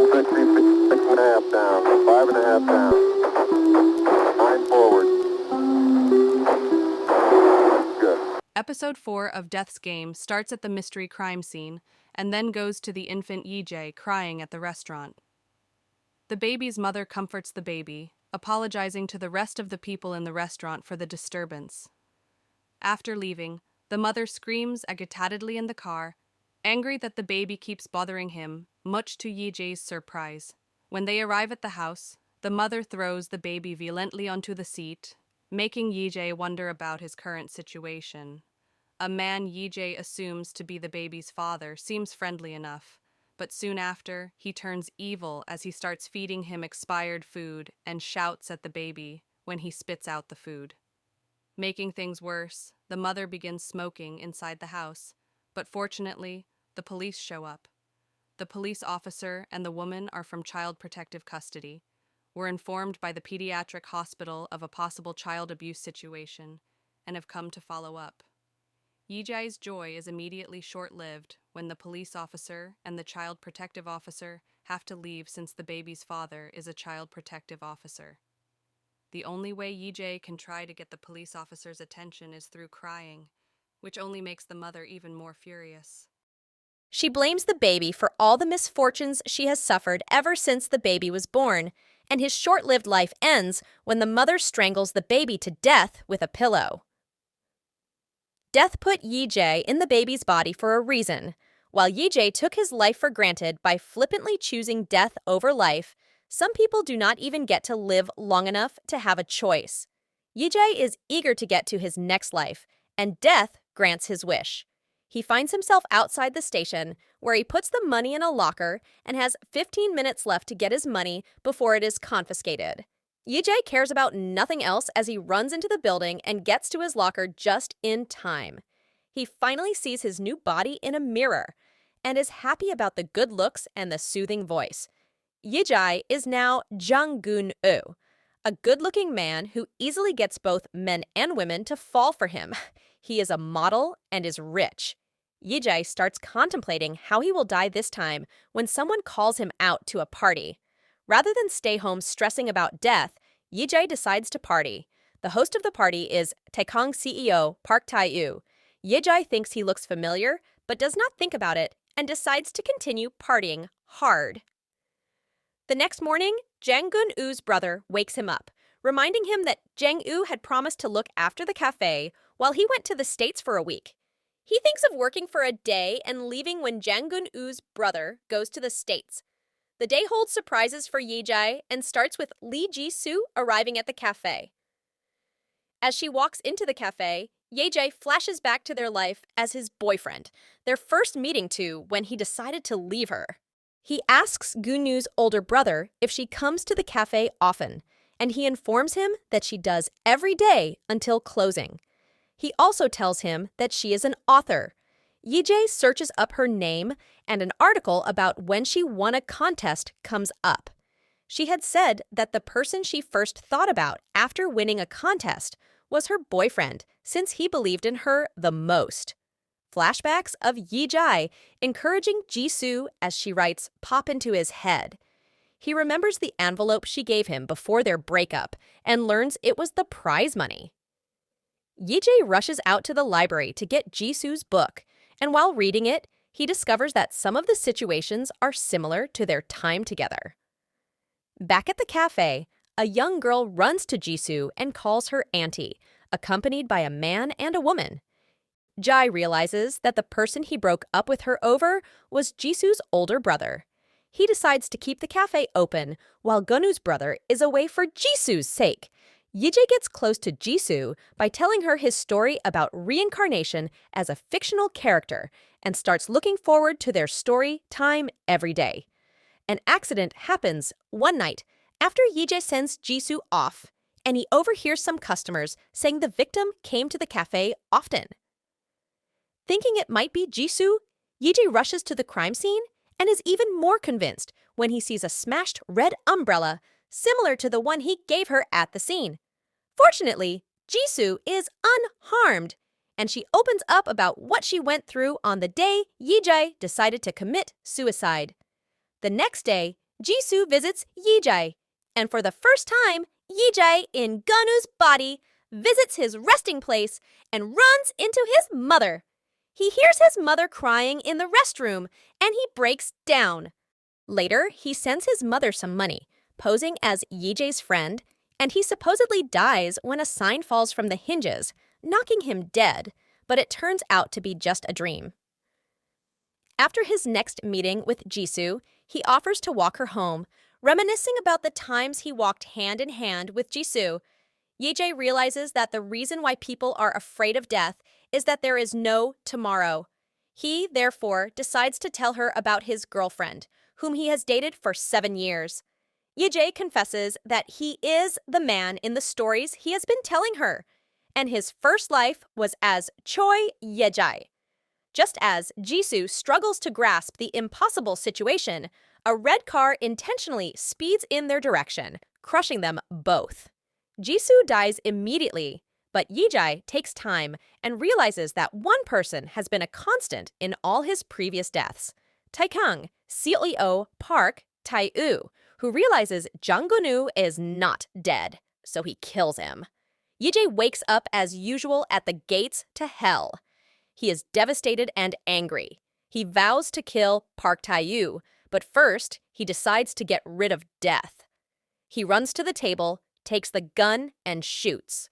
6.5 down, 5.5 down, 9 forward. Good. Episode 4 of Death's Game starts at the mystery crime scene and then goes to the infant Yi-jae crying at the restaurant. The baby's mother comforts the baby, apologizing to the rest of the people in the restaurant for the disturbance. After leaving, the mother screams agitatedly in the car, angry that the baby keeps bothering him, much to Yi-jae's surprise. When they arrive at the house, the mother throws the baby violently onto the seat, making Yi-jae wonder about his current situation. A man Yi-jae assumes to be the baby's father seems friendly enough, but soon after, he turns evil as he starts feeding him expired food and shouts at the baby when he spits out the food. Making things worse, the mother begins smoking inside the house, but fortunately, the police show up. The police officer and the woman are from Child Protective Custody, were informed by the pediatric hospital of a possible child abuse situation, and have come to follow up. Yi-jae's joy is immediately short-lived when the police officer and the child protective officer have to leave since the baby's father is a child protective officer. The only way Yi-jae can try to get the police officer's attention is through crying, which only makes the mother even more furious. She blames the baby for all the misfortunes she has suffered ever since the baby was born, and his short-lived life ends when the mother strangles the baby to death with a pillow. Death put Yi-jae in the baby's body for a reason. While Yi-jae took his life for granted by flippantly choosing death over life, some people do not even get to live long enough to have a choice. Yi-jae is eager to get to his next life, and death grants his wish. He finds himself outside the station, where he puts the money in a locker and has 15 minutes left to get his money before it is confiscated. Yi-jae cares about nothing else as he runs into the building and gets to his locker just in time. He finally sees his new body in a mirror and is happy about the good looks and the soothing voice. Yi-jae is now Jang-gun-woo, a good-looking man who easily gets both men and women to fall for him. He is a model and is rich. Yi-jae starts contemplating how he will die this time when someone calls him out to a party. Rather than stay home stressing about death, Yi-jae decides to party. The host of the party is Taekong CEO Park Tae-yu. Yi-jae thinks he looks familiar, but does not think about it and decides to continue partying hard. The next morning, Jang Gun-woo's brother wakes him up, reminding him that Jang-woo had promised to look after the cafe while he went to the States for a week. He thinks of working for a day and leaving when Jang Gun-woo's brother goes to the States. The day holds surprises for Yi-jae and starts with Lee Ji-soo arriving at the cafe. As she walks into the cafe, Yi-jae flashes back to their life as his boyfriend, their first meeting to when he decided to leave her. He asks Gun-woo's older brother if she comes to the cafe often, and he informs him that she does every day until closing. He also tells him that she is an author. Yi-jae searches up her name, and an article about when she won a contest comes up. She had said that the person she first thought about after winning a contest was her boyfriend, since he believed in her the most. Flashbacks of Yi-jae encouraging Ji-soo as she writes pop into his head. He remembers the envelope she gave him before their breakup and learns it was the prize money. Yi-jae rushes out to the library to get Ji-soo's book, and while reading it, he discovers that some of the situations are similar to their time together. Back at the cafe, a young girl runs to Ji-soo and calls her auntie, accompanied by a man and a woman. Jae realizes that the person he broke up with her over was Ji-soo's older brother. He decides to keep the cafe open while Gun-woo's brother is away for Ji-soo's sake. Yi-jae gets close to Ji-soo by telling her his story about reincarnation as a fictional character and starts looking forward to their story time every day. An accident happens one night after Yi-jae sends Ji-soo off, and he overhears some customers saying the victim came to the cafe often. Thinking it might be Ji-soo, Yi-jae rushes to the crime scene and is even more convinced when he sees a smashed red umbrella similar to the one he gave her at the scene. Fortunately, Ji-soo is unharmed, and she opens up about what she went through on the day Yi-jae decided to commit suicide. The next day, Jisoo visits Yejae, and for the first time, Yejae, in Gunu's body, visits his resting place and runs into his mother. He hears his mother crying in the restroom, and he breaks down. Later, he sends his mother some money, posing as Yejae's friend, and he supposedly dies when a sign falls from the hinges, knocking him dead, but it turns out to be just a dream. After his next meeting with Jisoo, he offers to walk her home, reminiscing about the times he walked hand in hand with Jisoo. Yejae realizes that the reason why people are afraid of death is that there is no tomorrow. He, therefore, decides to tell her about his girlfriend, whom he has dated for 7 years. Yejae confesses that he is the man in the stories he has been telling her, and his first life was as Choi Yejae. Just as Jisoo struggles to grasp the impossible situation, a red car intentionally speeds in their direction, crushing them both. Jisoo dies immediately, but Yejae takes time and realizes that one person has been a constant in all his previous deaths. Taekang, CEO Park Tae-woo, who realizes Jang Gonu is not dead, so he kills him. Yejae wakes up as usual at the gates to hell. He is devastated and angry. He vows to kill Park Tae-woo, but first, he decides to get rid of death. He runs to the table, takes the gun, and shoots.